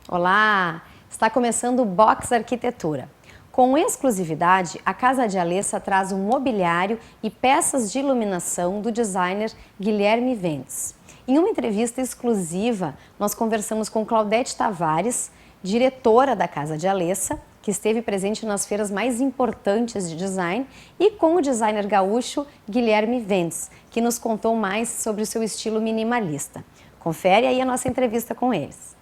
Olá! Está começando o Box Arquitetura. Com exclusividade, a Casa de Alessa traz um mobiliário e peças de iluminação do designer Guilherme Ventes. Em uma entrevista exclusiva, nós conversamos com Claudete Tavares, diretora da Casa de Alessa, que esteve presente nas feiras mais importantes de design, e com o designer gaúcho Guilherme Ventes, que nos contou mais sobre o seu estilo minimalista. Confere aí a nossa entrevista com eles.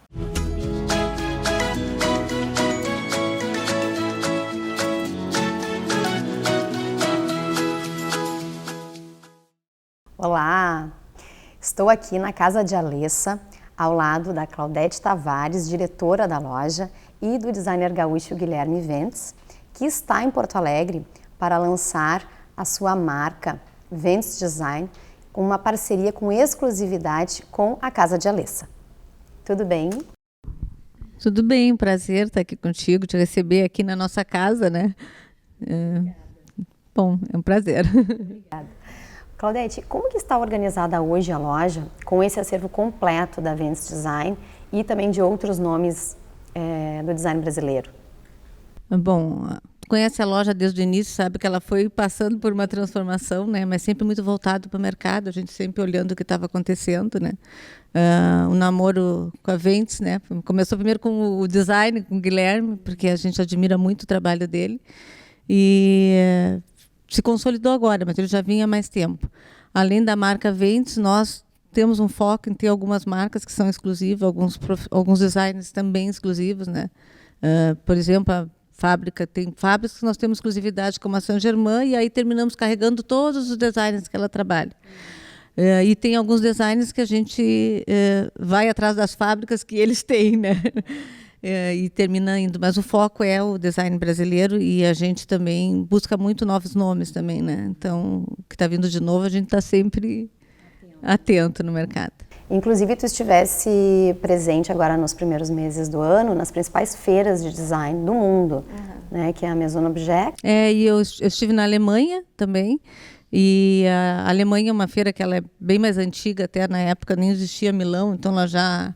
Olá! Estou aqui na Casa de Alessa, ao lado da Claudete Tavares, diretora da loja, e do designer gaúcho Guilherme Ventes, que está em Porto Alegre para lançar a sua marca Ventes Design, com uma parceria com exclusividade com a Casa de Alessa. Tudo bem? Tudo bem, prazer estar aqui contigo, te receber aqui na nossa casa, né? Bom, é um prazer. Obrigada. Claudete, como que está organizada hoje a loja com esse acervo completo da Ventes Design e também de outros nomes do design brasileiro? Bom, conhece a loja desde o início, sabe que ela foi passando por uma transformação, né? Mas sempre muito voltado para o mercado, a gente sempre olhando o que estava acontecendo, né? O namoro com a Ventes, né? Começou primeiro com o design, com o Guilherme, porque a gente admira muito o trabalho dele. E se consolidou agora, mas ele já vinha há mais tempo. Além da marca Ventes, nós temos um foco em ter algumas marcas que são exclusivas, alguns designers também exclusivos, né? Por exemplo, tem fábricas que nós temos exclusividade, como a Saint-Germain, e aí terminamos carregando todos os designers que ela trabalha. E tem alguns designers que a gente vai atrás das fábricas que eles têm, né? E termina indo, mas o foco é o design brasileiro e a gente também busca muito novos nomes também, né? Então, o que está vindo de novo, a gente está sempre atento no mercado. Inclusive, tu estivesse presente agora nos primeiros meses do ano nas principais feiras de design do mundo, né? Que é a Maison Objet. E eu estive na Alemanha também. E a Alemanha é uma feira que ela é bem mais antiga, até na época nem existia Milão, então ela já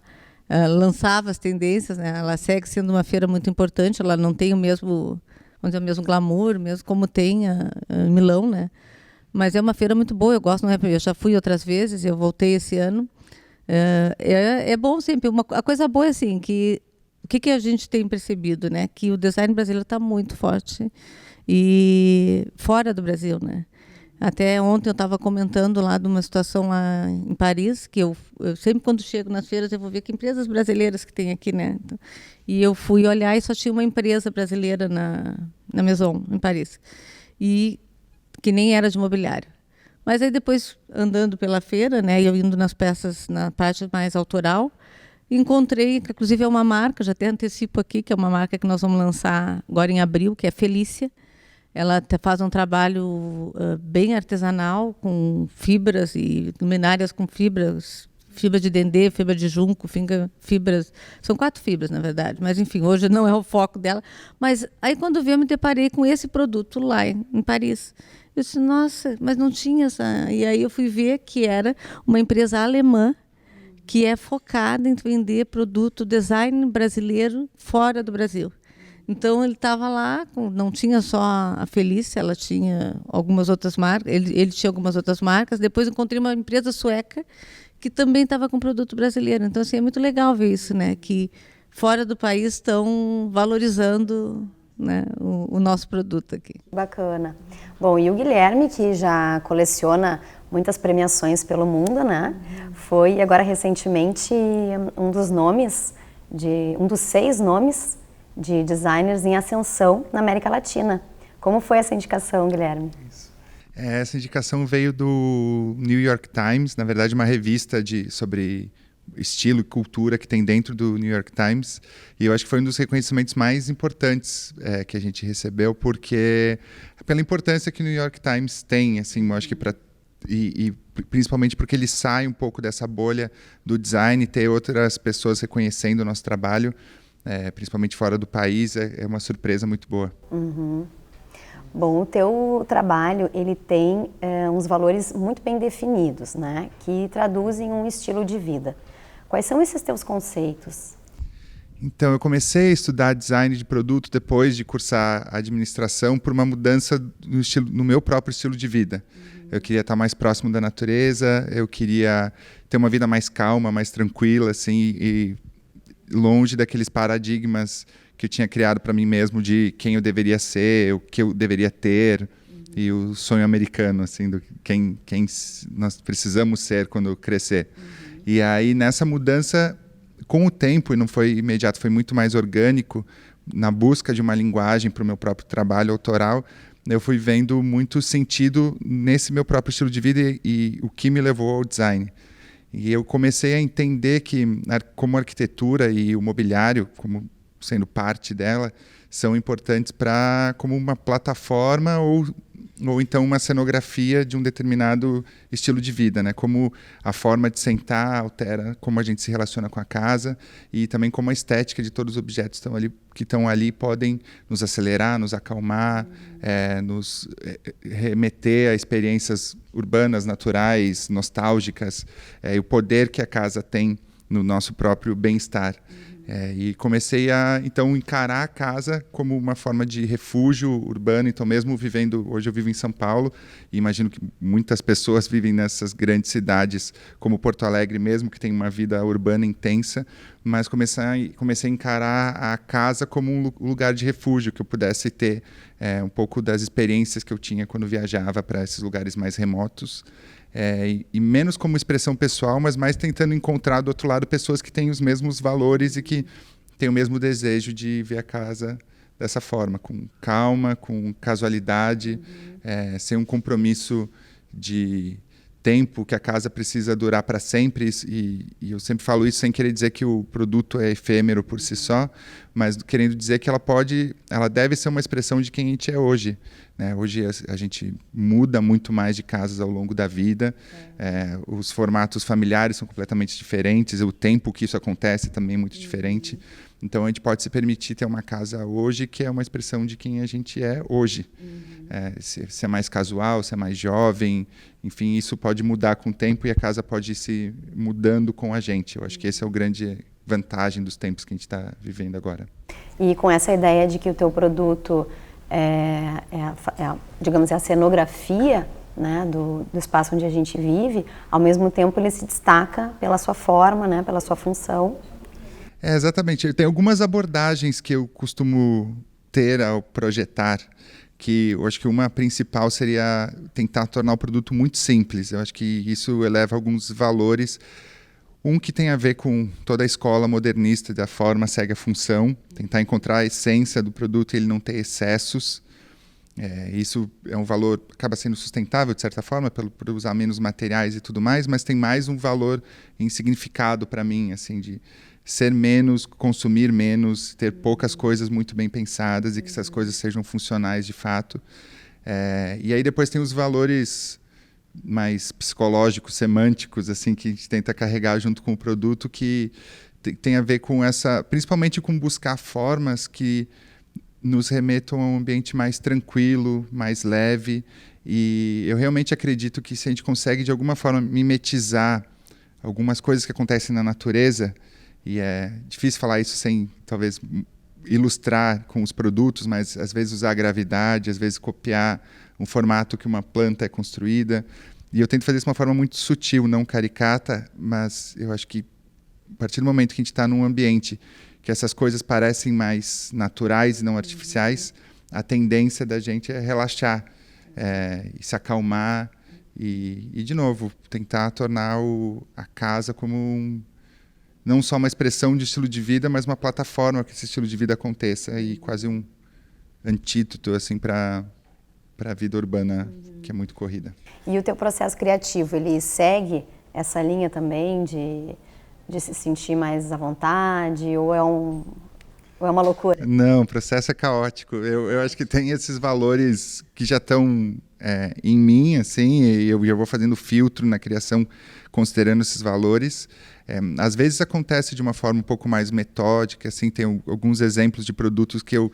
lançava as tendências, né? Ela segue sendo uma feira muito importante, ela não tem o mesmo, vamos dizer, o mesmo glamour, mesmo como tem a Milão, né? Mas é uma feira muito boa, eu gosto, não é? Eu já fui outras vezes, eu voltei esse ano. É bom sempre, a coisa boa é assim, que o que a gente tem percebido, né? Que o design brasileiro está muito forte e fora do Brasil, né? Até ontem eu estava comentando lá de uma situação lá em Paris, que eu sempre quando chego nas feiras eu vou ver que empresas brasileiras que tem aqui, né? Então, e eu fui olhar e só tinha uma empresa brasileira na Maison, em Paris, e que nem era de mobiliário. Mas aí depois, andando pela feira, né, eu indo nas peças, na parte mais autoral, encontrei, que inclusive é uma marca, já até antecipo aqui, que é uma marca que nós vamos lançar agora em abril, que é Felícia. Ela faz um trabalho bem artesanal, com fibras e luminárias com fibras, fibra de dendê, fibra de junco, fibras. São 4 fibras, na verdade, mas enfim, hoje não é o foco dela. Mas aí quando eu me deparei com esse produto lá em Paris. Eu disse, nossa, mas não tinha essa... E aí eu fui ver que era uma empresa alemã que é focada em vender produto design brasileiro fora do Brasil. Então ele estava lá, não tinha só a Felícia, ela tinha algumas outras marcas, ele tinha algumas outras marcas. Depois encontrei uma empresa sueca que também estava com produto brasileiro. Então assim, é muito legal ver isso, né? Que fora do país estão valorizando, né, o nosso produto aqui. Bacana. Bom, e o Guilherme, que já coleciona muitas premiações pelo mundo, né? Foi agora recentemente um dos 6 nomes de designers em ascensão na América Latina. Como foi essa indicação, Guilherme? Isso. Essa indicação veio do New York Times, na verdade uma revista sobre estilo e cultura que tem dentro do New York Times, e eu acho que foi um dos reconhecimentos mais importantes que a gente recebeu, porque pela importância que o New York Times tem, assim, eu acho que e principalmente porque ele sai um pouco dessa bolha do design, ter outras pessoas reconhecendo o nosso trabalho, principalmente fora do país, é uma surpresa muito boa. Uhum. Bom, o teu trabalho, ele tem uns valores muito bem definidos, né? Que traduzem um estilo de vida. Quais são esses teus conceitos? Então, eu comecei a estudar design de produto depois de cursar administração por uma mudança no meu próprio estilo de vida. Eu queria estar mais próximo da natureza, eu queria ter uma vida mais calma, mais tranquila, assim, e longe daqueles paradigmas que eu tinha criado para mim mesmo de quem eu deveria ser, o que eu deveria ter, e o sonho americano, assim, do quem nós precisamos ser quando crescer. E aí, nessa mudança, com o tempo, e não foi imediato, foi muito mais orgânico, na busca de uma linguagem para o meu próprio trabalho autoral, eu fui vendo muito sentido nesse meu próprio estilo de vida e o que me levou ao design. E eu comecei a entender que, como a arquitetura e o mobiliário, como sendo parte dela, são importantes como uma plataforma ou então uma cenografia de um determinado estilo de vida, né? Como a forma de sentar altera como a gente se relaciona com a casa e também como a estética de todos os objetos que estão ali podem nos acelerar, nos acalmar, nos remeter a experiências urbanas, naturais, nostálgicas, e o poder que a casa tem no nosso próprio bem-estar. E comecei a, então, encarar a casa como uma forma de refúgio urbano. Então, mesmo hoje eu vivo em São Paulo, e imagino que muitas pessoas vivem nessas grandes cidades, como Porto Alegre mesmo, que tem uma vida urbana intensa, mas comecei a encarar a casa como um lugar de refúgio, que eu pudesse ter um pouco das experiências que eu tinha quando viajava para esses lugares mais remotos. E menos como expressão pessoal, mas mais tentando encontrar do outro lado pessoas que têm os mesmos valores e que têm o mesmo desejo de ver a casa dessa forma, com calma, com casualidade, sem um compromisso de tempo que a casa precisa durar para sempre. E eu sempre falo isso sem querer dizer que o produto é efêmero por si só, mas querendo dizer que ela deve ser uma expressão de quem a gente é hoje. Hoje a gente muda muito mais de casas ao longo da vida, os formatos familiares são completamente diferentes, o tempo que isso acontece também é muito diferente. Então a gente pode se permitir ter uma casa hoje que é uma expressão de quem a gente é hoje. Se é mais casual, se é mais jovem, enfim, isso pode mudar com o tempo e a casa pode ir se mudando com a gente. Eu acho que esse é o grande vantagem dos tempos que a gente está vivendo agora. E com essa ideia de que o teu produto digamos, é a cenografia, né, do espaço onde a gente vive, ao mesmo tempo ele se destaca pela sua forma, né, pela sua função. Exatamente. Tem algumas abordagens que eu costumo ter ao projetar, que eu acho que uma principal seria tentar tornar o produto muito simples. Eu acho que isso eleva alguns valores. Um que tem a ver com toda a escola modernista da forma segue a função, tentar encontrar a essência do produto e ele não ter excessos. Isso é um valor, acaba sendo sustentável de certa forma, por usar menos materiais e tudo mais, mas tem mais um valor em significado para mim, assim, de ser menos, consumir menos, ter poucas coisas muito bem pensadas e que essas coisas sejam funcionais de fato. E aí depois tem os valores mais psicológicos, semânticos, assim, que a gente tenta carregar junto com o produto, que tem a ver com principalmente com buscar formas que nos remetam a um ambiente mais tranquilo, mais leve. E eu realmente acredito que se a gente consegue, de alguma forma, mimetizar algumas coisas que acontecem na natureza, e é difícil falar isso sem, talvez, ilustrar com os produtos, mas às vezes usar a gravidade, às vezes copiar um formato que uma planta é construída. E eu tento fazer isso de uma forma muito sutil, não caricata, mas eu acho que a partir do momento que a gente está num ambiente que essas coisas parecem mais naturais e não artificiais, a tendência da gente é relaxar, e se acalmar e, de novo, tentar tornar a casa como não só uma expressão de estilo de vida, mas uma plataforma que esse estilo de vida aconteça e quase um antídoto assim, para a vida urbana, que é muito corrida. E o teu processo criativo, ele segue essa linha também de se sentir mais à vontade, ou é uma loucura? Não, o processo é caótico. Eu acho que tem esses valores que já estão em mim, assim, e eu vou fazendo filtro na criação considerando esses valores. Às vezes acontece de uma forma um pouco mais metódica, assim, tem alguns exemplos de produtos que eu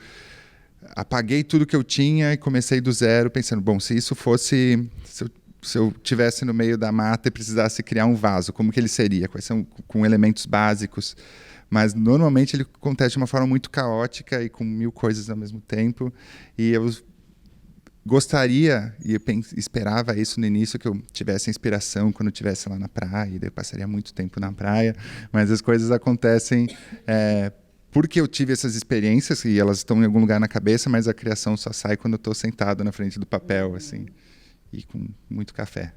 apaguei tudo que eu tinha e comecei do zero, pensando, bom, se eu tivesse no meio da mata e precisasse criar um vaso, como que ele seria? Quais são com elementos básicos? mas normalmente ele acontece de uma forma muito caótica e com 1000 coisas ao mesmo tempo. E eu gostaria, e eu esperava isso no início, que eu tivesse inspiração quando eu estivesse lá na praia, e daí eu passaria muito tempo na praia, mas as coisas acontecem porque eu tive essas experiências, e elas estão em algum lugar na cabeça, mas a criação só sai quando eu estou sentado na frente do papel, assim, e com muito café.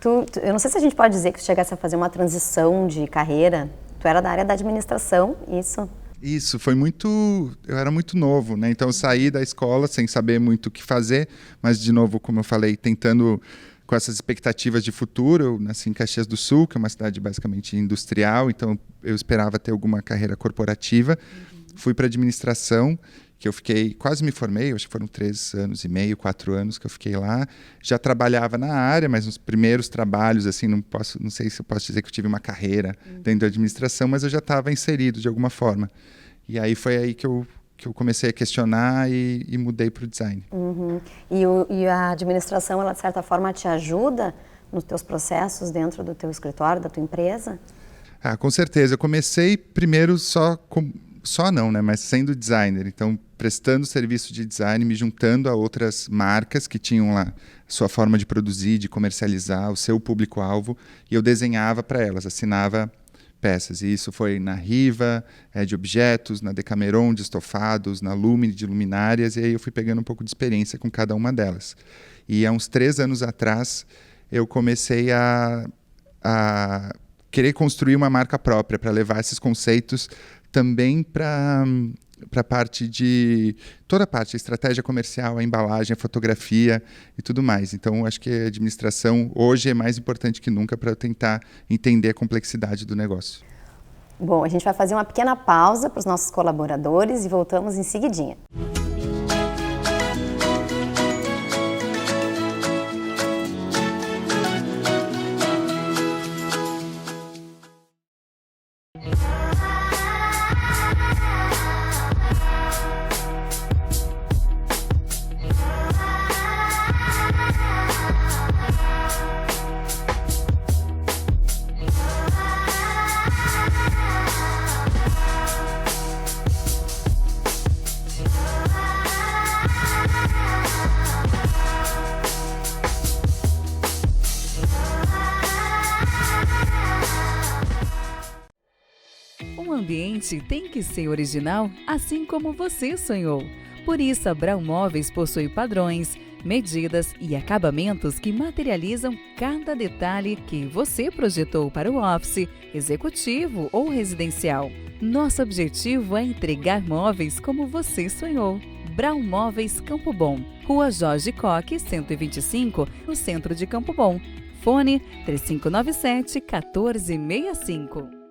Eu não sei se a gente pode dizer que tu chegasse a fazer uma transição de carreira. Tu era da área da administração, isso? Isso, foi muito... Eu era muito novo, né? Então eu saí da escola sem saber muito o que fazer, mas, de novo, como eu falei, tentando com essas expectativas de futuro. Eu nasci em Caxias do Sul, que é uma cidade basicamente industrial, então eu esperava ter alguma carreira corporativa. Fui para administração, que eu fiquei, quase me formei, acho que foram 3 anos e meio, 4 anos que eu fiquei lá. Já trabalhava na área, mas nos primeiros trabalhos, assim, não sei se eu posso dizer que eu tive uma carreira dentro da administração, mas eu já estava inserido de alguma forma. E aí foi aí que eu comecei a questionar e mudei para o design. E a administração, ela de certa forma te ajuda nos teus processos dentro do teu escritório, da tua empresa? Com certeza. Eu comecei primeiro só não, né? Mas sendo designer. Então, prestando serviço de design, me juntando a outras marcas que tinham lá sua forma de produzir, de comercializar, o seu público-alvo, e eu desenhava para elas, assinava peças. E isso foi na Riva, de objetos, na Decameron, de estofados, na Lumine, de luminárias, e aí eu fui pegando um pouco de experiência com cada uma delas. E há uns 3 anos atrás, eu comecei a querer construir uma marca própria, para levar esses conceitos também para a parte de... toda a parte, a estratégia comercial, a embalagem, a fotografia e tudo mais. Então, acho que a administração hoje é mais importante que nunca para eu tentar entender a complexidade do negócio. Bom, a gente vai fazer uma pequena pausa para os nossos colaboradores e voltamos em seguidinha. Um ambiente tem que ser original, assim como você sonhou. Por isso, a Brown Móveis possui padrões, medidas e acabamentos que materializam cada detalhe que você projetou para o office, executivo ou residencial. Nosso objetivo é entregar móveis como você sonhou. Brown Móveis Campo Bom, Rua Jorge Coque, 125, no centro de Campo Bom. Fone 3597-1465.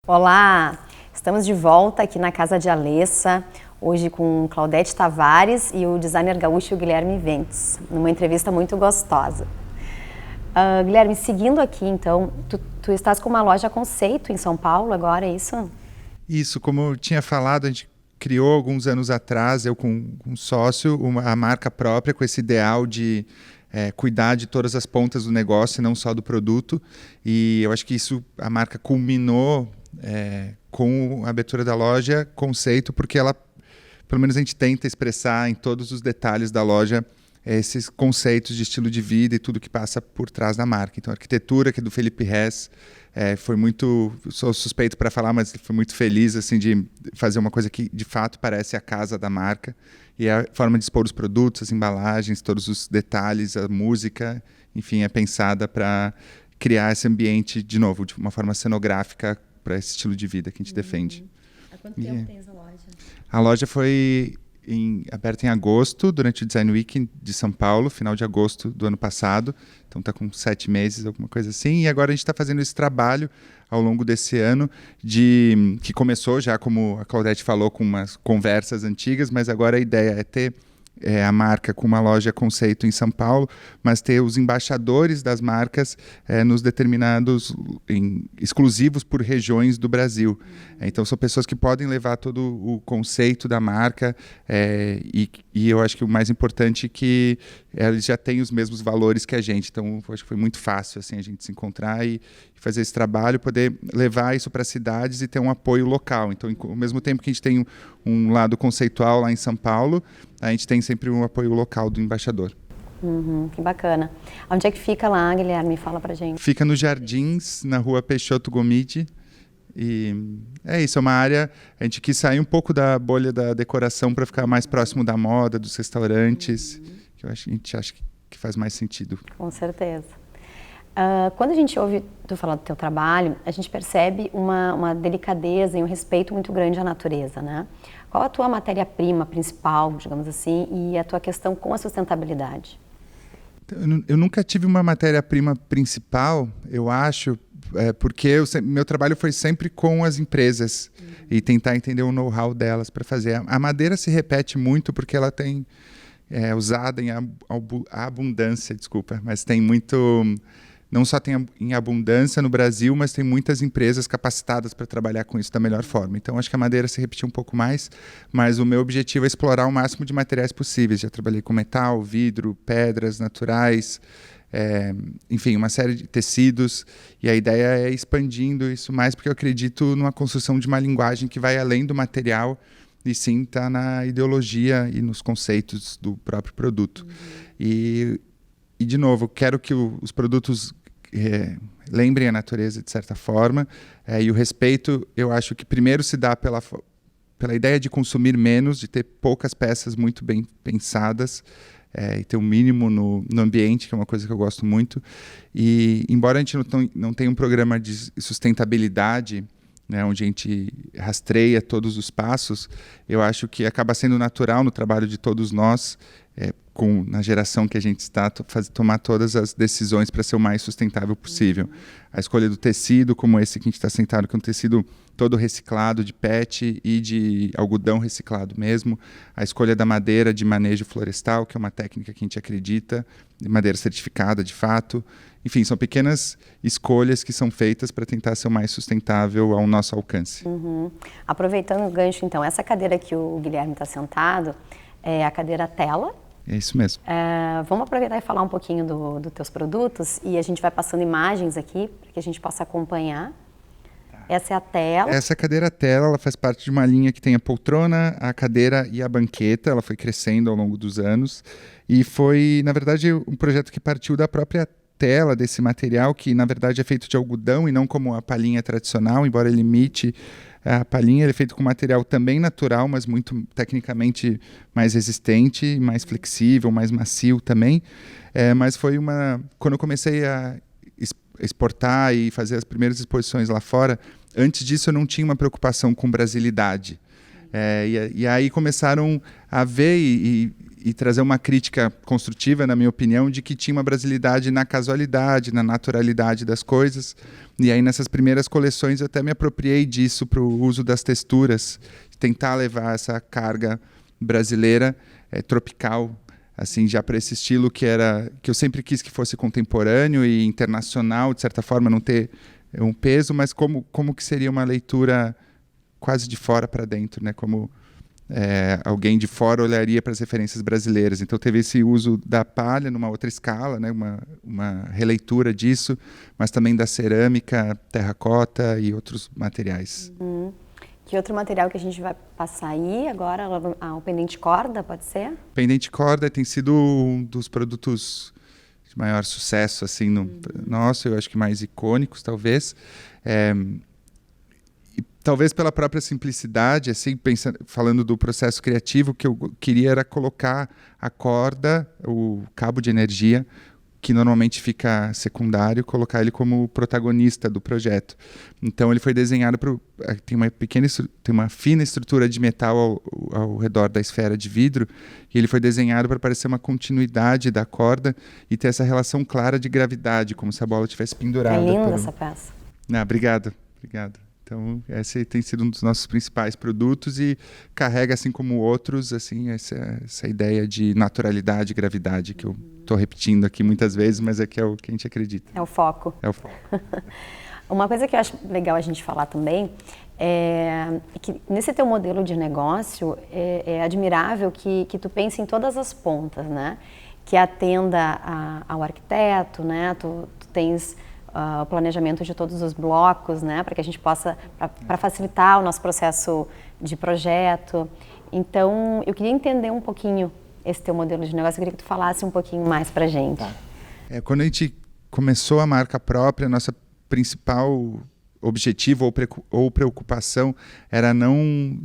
Olá, estamos de volta aqui na Casa de Alessa, hoje com Claudete Tavares e o designer gaúcho Guilherme Ventes, numa entrevista muito gostosa. Guilherme, seguindo aqui então, tu estás com uma loja conceito em São Paulo agora, é isso? Isso, como eu tinha falado, a gente criou alguns anos atrás, eu com um sócio, a marca própria com esse ideal de cuidar de todas as pontas do negócio e não só do produto. E eu acho que isso, a marca culminou com a abertura da loja conceito, porque ela, pelo menos a gente tenta expressar em todos os detalhes da loja esses conceitos de estilo de vida e tudo que passa por trás da marca. Então a arquitetura, que é do Felipe Hess, foi muito, sou suspeito para falar, mas fui muito feliz assim, de fazer uma coisa que de fato parece a casa da marca. E a forma de expor os produtos, as embalagens, todos os detalhes, a música, enfim, é pensada para criar esse ambiente, de novo, de uma forma cenográfica para esse estilo de vida que a gente defende. Há quanto tempo tens a loja? A loja foi aberta em agosto, durante o Design Week de São Paulo, final de agosto do ano passado. Então está com 7 meses, alguma coisa assim. E agora a gente está fazendo esse trabalho ao longo desse ano, que começou já, como a Claudete falou, com umas conversas antigas, mas agora a ideia é ter a marca com uma loja conceito em São Paulo, mas ter os embaixadores das marcas nos determinados, exclusivos por regiões do Brasil. Então são pessoas que podem levar todo o conceito da marca e eu acho que o mais importante é que eles já têm os mesmos valores que a gente. Então eu acho que foi muito fácil assim, a gente se encontrar e fazer esse trabalho, poder levar isso para cidades e ter um apoio local. Então, ao mesmo tempo que a gente tem um lado conceitual lá em São Paulo, a gente tem sempre um apoio local do embaixador. Que bacana. Onde é que fica lá, Guilherme? Fala pra gente. Fica nos Jardins, na rua Peixoto Gomide. E é isso, é uma área... A gente quis sair um pouco da bolha da decoração para ficar mais próximo da moda, dos restaurantes, que a gente acha que faz mais sentido. Com certeza. Quando a gente ouve tu falar do teu trabalho, a gente percebe uma delicadeza e um respeito muito grande à natureza, né? Qual a tua matéria-prima principal, digamos assim, e a tua questão com a sustentabilidade? Eu nunca tive uma matéria-prima principal, eu acho, porque meu trabalho foi sempre com as empresas e tentar entender o know-how delas para fazer. A madeira se repete muito porque ela tem usada em abundância, mas tem muito... Não só tem em abundância no Brasil, mas tem muitas empresas capacitadas para trabalhar com isso da melhor forma. Então, acho que a madeira se repetiu um pouco mais, mas o meu objetivo é explorar o máximo de materiais possíveis. Já trabalhei com metal, vidro, pedras naturais, enfim, uma série de tecidos. E a ideia é ir expandindo isso mais, porque eu acredito numa construção de uma linguagem que vai além do material e sim está na ideologia e nos conceitos do próprio produto. E de novo, quero que os produtos lembrem a natureza de certa forma, e o respeito, eu acho que primeiro se dá pela ideia de consumir menos, de ter poucas peças muito bem pensadas, e ter um mínimo no ambiente, que é uma coisa que eu gosto muito. E embora a gente não tenha um programa de sustentabilidade, né, onde a gente rastreia todos os passos, eu acho que acaba sendo natural no trabalho de todos nós, na geração que a gente está, tomar todas as decisões para ser o mais sustentável possível. A escolha do tecido, como esse que a gente está sentado, que é um tecido todo reciclado, de PET e de algodão reciclado mesmo. A escolha da madeira de manejo florestal, que é uma técnica que a gente acredita, de madeira certificada de fato. Enfim, são pequenas escolhas que são feitas para tentar ser o mais sustentável ao nosso alcance. Aproveitando o gancho, então, essa cadeira que o Guilherme está sentado é a cadeira tela. É isso mesmo. Vamos aproveitar e falar um pouquinho dos teus produtos e a gente vai passando imagens aqui para que a gente possa acompanhar. Essa é a tela. Essa cadeira tela, ela faz parte de uma linha que tem a poltrona, a cadeira e a banqueta. Ela foi crescendo ao longo dos anos e foi, na verdade, um projeto que partiu da própria tela, desse material que, na verdade, é feito de algodão e não como a palhinha tradicional, embora ele imite a palhinha. Ele é feito com material também natural, mas muito tecnicamente mais resistente, mais flexível, mais macio também. Mas foi quando eu comecei a exportar e fazer as primeiras exposições lá fora, antes disso eu não tinha uma preocupação com brasilidade. E aí começaram a ver e trazer uma crítica construtiva, na minha opinião, de que tinha uma brasilidade na casualidade, na naturalidade das coisas. E aí nessas primeiras coleções eu até me apropriei disso para o uso das texturas, tentar levar essa carga brasileira, tropical, assim, já para esse estilo que eu sempre quis que fosse contemporâneo e internacional, de certa forma, não ter um peso, mas como que seria uma leitura quase de fora para dentro, né? Como alguém de fora olharia para as referências brasileiras. Então teve esse uso da palha numa outra escala, né? uma releitura disso, mas também da cerâmica, terracota e outros materiais. Que outro material que a gente vai passar aí agora? O pendente corda, pode ser? Pendente corda tem sido um dos produtos de maior sucesso assim, nosso, eu acho que mais icônicos talvez. Talvez pela própria simplicidade, assim, falando do processo criativo, que eu queria era colocar a corda, o cabo de energia, que normalmente fica secundário, colocar ele como protagonista do projeto. Então ele foi desenhado tem uma fina estrutura de metal ao redor da esfera de vidro, e ele foi desenhado para parecer uma continuidade da corda e ter essa relação clara de gravidade, como se a bola tivesse pendurada. É linda essa peça. Obrigado. Então, esse tem sido um dos nossos principais produtos e carrega, assim como outros, assim, essa ideia de naturalidade e gravidade que eu estou repetindo aqui muitas vezes, mas é que é o que a gente acredita. É o foco. É o foco. Uma coisa que eu acho legal a gente falar também é que nesse teu modelo de negócio é admirável que tu pense em todas as pontas, né? Que atenda ao arquiteto, né? Tu tens o planejamento de todos os blocos, né, para que a gente possa, para facilitar o nosso processo de projeto. Então, eu queria entender um pouquinho esse teu modelo de negócio, eu queria que tu falasse um pouquinho mais para a gente. Quando a gente começou a marca própria, nossa principal objetivo ou preocupação era não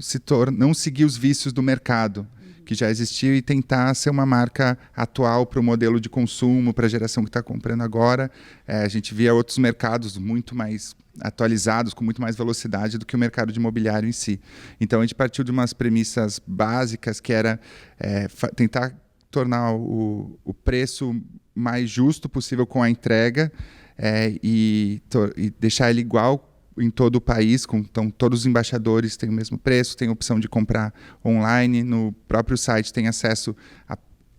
seguir os vícios do mercado que já existiu e tentar ser uma marca atual para o modelo de consumo, para a geração que está comprando agora. A gente via outros mercados muito mais atualizados, com muito mais velocidade do que o mercado de imobiliário em si. Então a gente partiu de umas premissas básicas, que era tentar tornar o preço mais justo possível com a entrega e deixar ele igual em todo o país, então todos os embaixadores têm o mesmo preço, tem a opção de comprar online, no próprio site tem acesso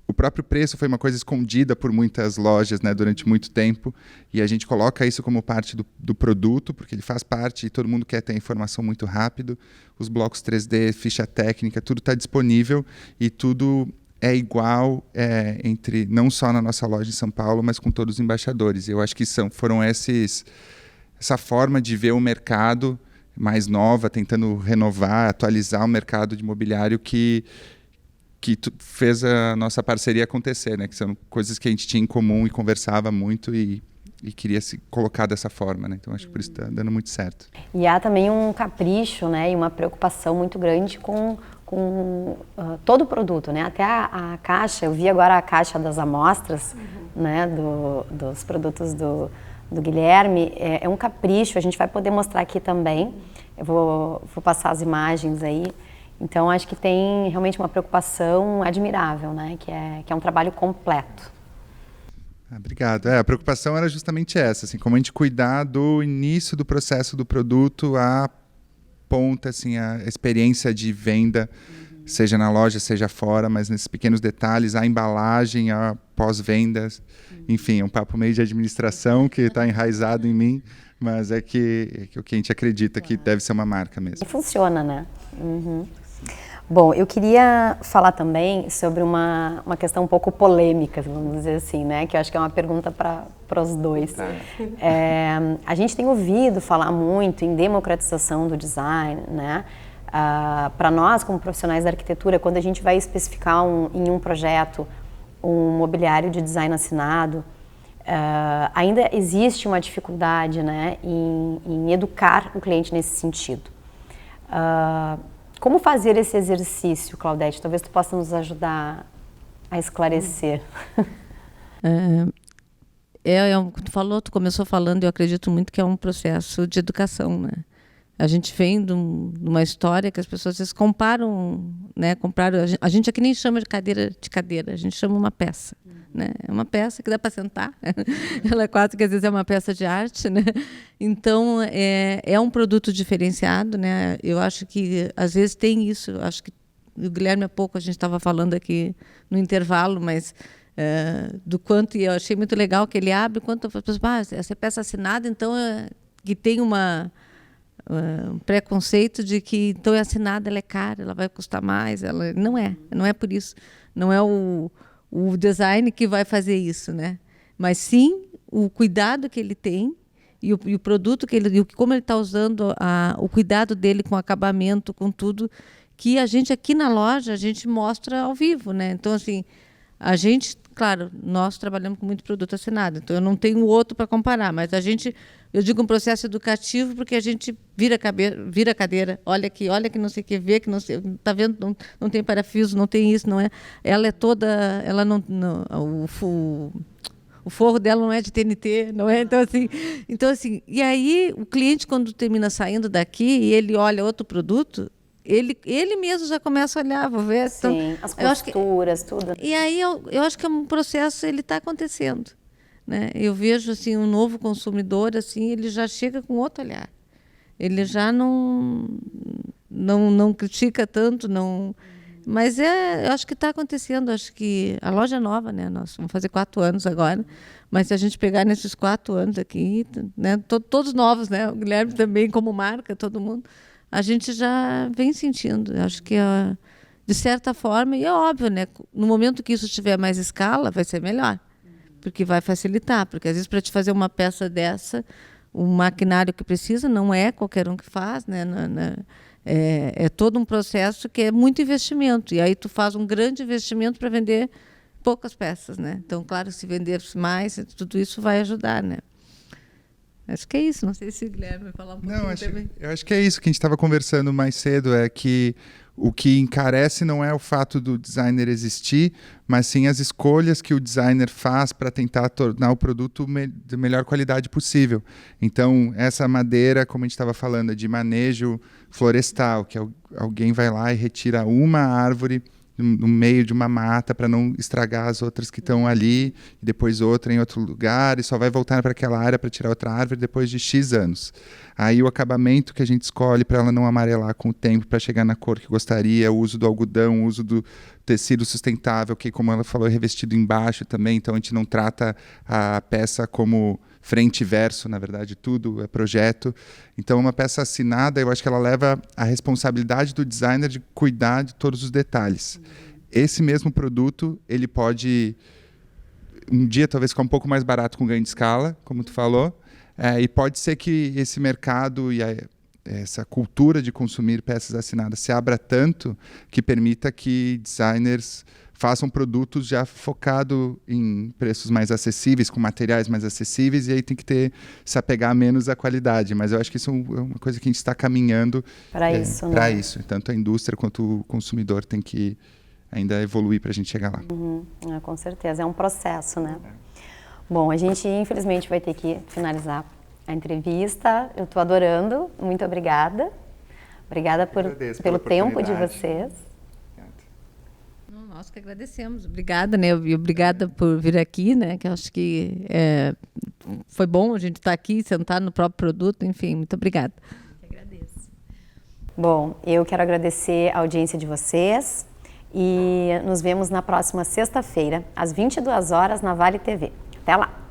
o próprio preço foi uma coisa escondida por muitas lojas, né, durante muito tempo, e a gente coloca isso como parte do produto, porque ele faz parte e todo mundo quer ter a informação muito rápido. Os blocos 3D, ficha técnica, tudo está disponível e tudo é igual entre não só na nossa loja em São Paulo, mas com todos os embaixadores. Eu acho que foram essa forma de ver o mercado mais nova, tentando renovar, atualizar o mercado de imobiliário que fez a nossa parceria acontecer, né? Que são coisas que a gente tinha em comum e conversava muito e queria se colocar dessa forma, né? Então acho que por isso está dando muito certo. E há também um capricho, né? E uma preocupação muito grande com todo o produto, né? Até a caixa, eu vi agora a caixa das amostras, né? Dos produtos do Guilherme, é um capricho, a gente vai poder mostrar aqui também, eu vou passar as imagens aí, então acho que tem realmente uma preocupação admirável, né, que é um trabalho completo. Obrigado. A preocupação era justamente essa, assim, como a gente cuidar do início do processo do produto à ponta, assim, a experiência de venda, seja na loja, seja fora, mas nesses pequenos detalhes, a embalagem, a pós-vendas, enfim, é um papo meio de administração que está enraizado em mim, mas é que o que a gente acredita que deve ser uma marca mesmo. E funciona, né? Bom, eu queria falar também sobre uma questão um pouco polêmica, vamos dizer assim, né? Que eu acho que é uma pergunta para os dois. A gente tem ouvido falar muito em democratização do design, né? Para nós, como profissionais da arquitetura, quando a gente vai especificar em um projeto um mobiliário de design assinado, ainda existe uma dificuldade, né, em educar o cliente nesse sentido. Como fazer esse exercício, Claudete? Talvez tu possa nos ajudar a esclarecer. Tu começou falando, eu acredito muito que é um processo de educação, né? A gente vem de uma história que as pessoas às vezes comparam, né? A gente aqui nem chama de cadeira, a gente chama uma peça, né? É uma peça que dá para sentar, ela quase que às vezes é uma peça de arte, né? Então é um produto diferenciado, né? Eu acho que às vezes tem isso, acho que o Guilherme há pouco a gente estava falando aqui no intervalo, mas do quanto, e eu achei muito legal que ele abre, quanto as pessoas, essa peça assinada, então que tem um preconceito de que então é assinada, ela é cara, ela vai custar mais, não é por isso, não é o design que vai fazer isso, né? Mas sim o cuidado que ele tem e o produto que ele, como ele está usando o cuidado dele com o acabamento, com tudo que a gente aqui na loja a gente mostra ao vivo, né? Então assim, a gente, claro, nós trabalhamos com muito produto assinado, então eu não tenho outro para comparar, mas eu digo um processo educativo porque a gente vira a cadeira, olha que não sei o que, vê que não sei, tá vendo, não tem parafuso, não tem isso, não é, ela é toda, ela não o forro dela não é de TNT, não é? Então assim, e aí o cliente quando termina saindo daqui e ele olha outro produto, ele mesmo já começa a olhar, vou ver. Então, Sim, as costuras, tudo. E aí eu acho que é um processo, ele está acontecendo, né? Eu vejo assim um novo consumidor, assim, ele já chega com outro olhar. Ele já não critica tanto, não. Mas eu acho que está acontecendo. Acho que a loja é nova, né? Nós vamos fazer 4 anos agora. Mas se a gente pegar nesses 4 anos aqui, né? Todos novos, né? O Guilherme também como marca, todo mundo. A gente já vem sentindo. Acho que, de certa forma, e é óbvio, né? No momento que isso tiver mais escala, vai ser melhor. Porque vai facilitar. Porque, às vezes, para te fazer uma peça dessa, o maquinário que precisa não é qualquer um que faz, né? É todo um processo que é muito investimento. E aí tu faz um grande investimento para vender poucas peças, né? Então, claro, se vender mais, tudo isso vai ajudar, né? Acho que é isso. Não sei se o Guilherme vai falar um pouquinho também. Eu acho que é isso que a gente estava conversando mais cedo, é que o que encarece não é o fato do designer existir, mas sim as escolhas que o designer faz para tentar tornar o produto de melhor qualidade possível. Então, essa madeira, como a gente estava falando, é de manejo florestal, que alguém vai lá e retira uma árvore no meio de uma mata para não estragar as outras que estão ali, e depois outra em outro lugar, e só vai voltar para aquela área para tirar outra árvore depois de X anos. Aí o acabamento que a gente escolhe para ela não amarelar com o tempo, para chegar na cor que gostaria, o uso do algodão, o uso do tecido sustentável, que, como ela falou, é revestido embaixo também, então a gente não trata a peça como frente e verso, na verdade, tudo é projeto. Então, uma peça assinada, eu acho que ela leva a responsabilidade do designer de cuidar de todos os detalhes. Esse mesmo produto, ele pode, um dia, talvez ficar um pouco mais barato com ganho de escala, como tu falou, e pode ser que esse mercado e essa cultura de consumir peças assinadas se abra tanto que permita que designers façam produtos já focados em preços mais acessíveis, com materiais mais acessíveis, e aí tem que se apegar menos à qualidade. Mas eu acho que isso é uma coisa que a gente está caminhando para isso, né? Para isso. Tanto a indústria quanto o consumidor tem que ainda evoluir para a gente chegar lá. Com certeza, é um processo, né? Bom, a gente infelizmente vai ter que finalizar a entrevista. Eu estou adorando, muito obrigada. Obrigada pelo tempo de vocês. Nós que agradecemos. Obrigada, né? E obrigada por vir aqui, né? Que eu acho que foi bom a gente estar aqui, sentar no próprio produto, enfim, muito obrigada. Eu que agradeço. Bom, eu quero agradecer a audiência de vocês e nos vemos na próxima sexta-feira, às 22 horas, na Vale TV. Até lá!